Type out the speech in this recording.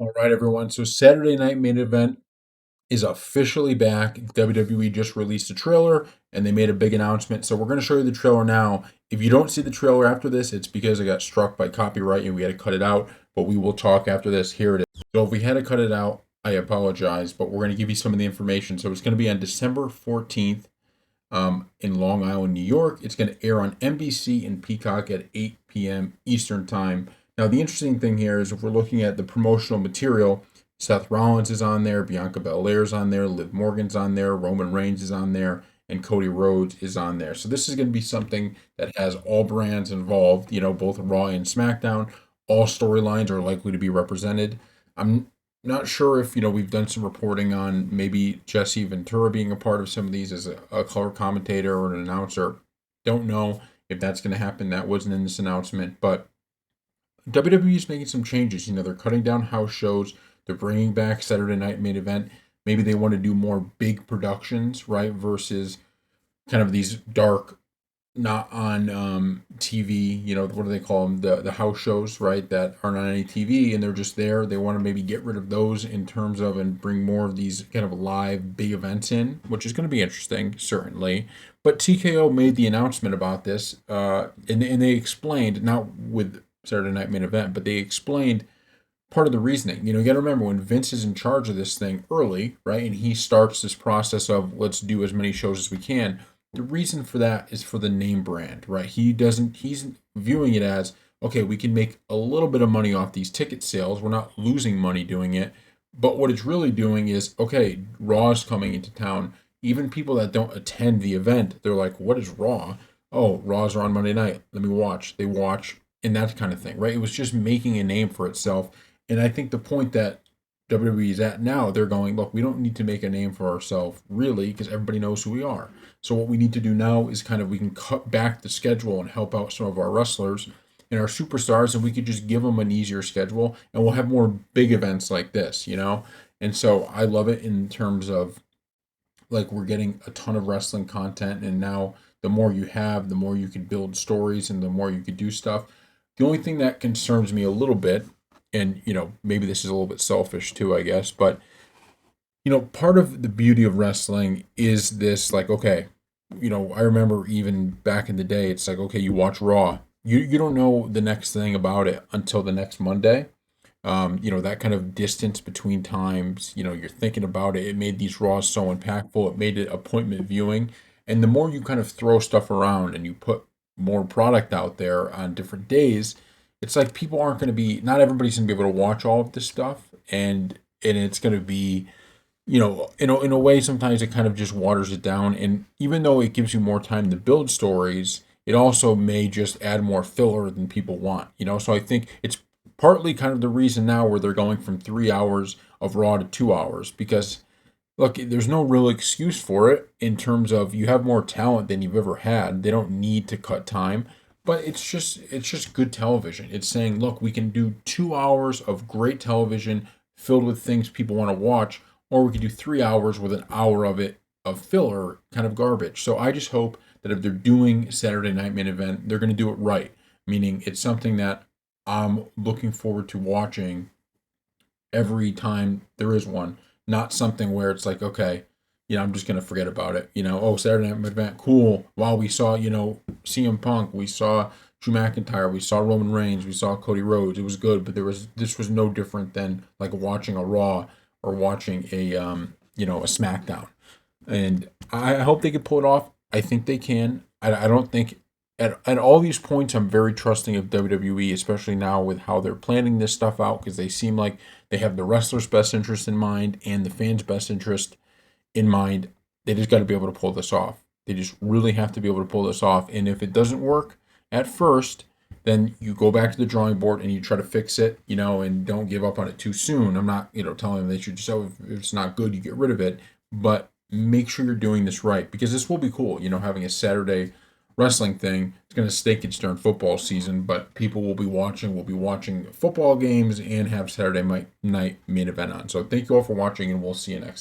All right, everyone. So Saturday Night Main Event is officially back. WWE just released a trailer and they made a big announcement. So we're going to show you the trailer now. If you don't see the trailer after this, it's because it got struck by copyright and we had to cut it out. But we will talk after this. Here it is. So if we had to cut it out, I apologize. But we're going to give you some of the information. So it's going to be on December 14th in Long Island, New York. It's going to air on NBC and Peacock at 8 p.m. Eastern Time. Now, the interesting thing here is if we're looking at the promotional material, Seth Rollins is on there, Bianca Belair's on there, Liv Morgan's on there, Roman Reigns is on there, and Cody Rhodes is on there. So this is going to be something that has all brands involved, both Raw and SmackDown. All storylines are likely to be represented. I'm not sure if we've done some reporting on maybe Jesse Ventura being a part of some of these as a color commentator or an announcer. Don't know if that's going to happen. That wasn't in this announcement, but WWE is making some changes. They're cutting down house shows. They're bringing back Saturday Night Main Event. Maybe they want to do more big productions, right? Versus kind of these dark, not on TV. What do they call them? The house shows, right? That aren't on any TV and they're just there. They want to maybe get rid of those in terms of and bring more of these kind of live big events in, which is going to be interesting, certainly. But TKO made the announcement about this, and they explained, not with Saturday Night Main Event, but they explained part of the reasoning. You got to remember when Vince is in charge of this thing early, right? And he starts this process of let's do as many shows as we can. The reason for that is for the name brand, right? He's viewing it as, okay, we can make a little bit of money off these ticket sales. We're not losing money doing it. But what it's really doing is, okay, Raw's coming into town. Even people that don't attend the event, they're like, what is Raw? Oh, Raws are on Monday night. Let me watch. They watch and that kind of thing, right? It was just making a name for itself. And I think the point that WWE is at now, they're going, look, we don't need to make a name for ourselves, really, because everybody knows who we are. So what we need to do now is we can cut back the schedule and help out some of our wrestlers and our superstars, and we could just give them an easier schedule, and we'll have more big events like this. And so I love it in terms of we're getting a ton of wrestling content, and now the more you have, the more you can build stories and the more you can do stuff. The only thing that concerns me a little bit, and maybe this is a little bit selfish too, I guess, but part of the beauty of wrestling is this, okay, I remember even back in the day, it's okay, you watch Raw, you don't know the next thing about it until the next Monday. That kind of distance between times, you're thinking about it. It made these Raws so impactful. It made it appointment viewing. And the more you kind of throw stuff around and you put more product out there on different days, it's like people aren't going to be, not everybody's going to be able to watch all of this stuff. And it's going to be, in a way, sometimes it kind of just waters it down. And even though it gives you more time to build stories, it also may just add more filler than people want. So I think it's partly kind of the reason now where they're going from 3 hours of Raw to 2 hours because look, there's no real excuse for it in terms of you have more talent than you've ever had. They don't need to cut time, but it's just good television. It's saying, look, we can do 2 hours of great television filled with things people want to watch, or we could do 3 hours with an hour of it of filler kind of garbage. So I just hope that if they're doing Saturday Night Main Event, they're going to do it right, meaning it's something that I'm looking forward to watching every time there is one. Not something where it's like, okay, I'm just gonna forget about it. Oh, Saturday Night Event, cool. Wow, we saw, CM Punk, we saw Drew McIntyre, we saw Roman Reigns, we saw Cody Rhodes. It was good, but this was no different than like watching a Raw or watching a SmackDown. And I hope they can pull it off. I think they can. I don't think at all these points, I'm very trusting of WWE, especially now with how they're planning this stuff out, because they seem like they have the wrestler's best interest in mind and the fans' best interest in mind. They just got to be able to pull this off. They just really have to be able to pull this off. And if it doesn't work at first, then you go back to the drawing board and you try to fix it, and don't give up on it too soon. I'm not, telling them they should just, if it's not good, you get rid of it. But make sure you're doing this right, because this will be cool, having a Saturday wrestling thing. It's going to stink it's during football season, but people will be watching football games and have Saturday night main event on. So thank you all for watching, and we'll see you next.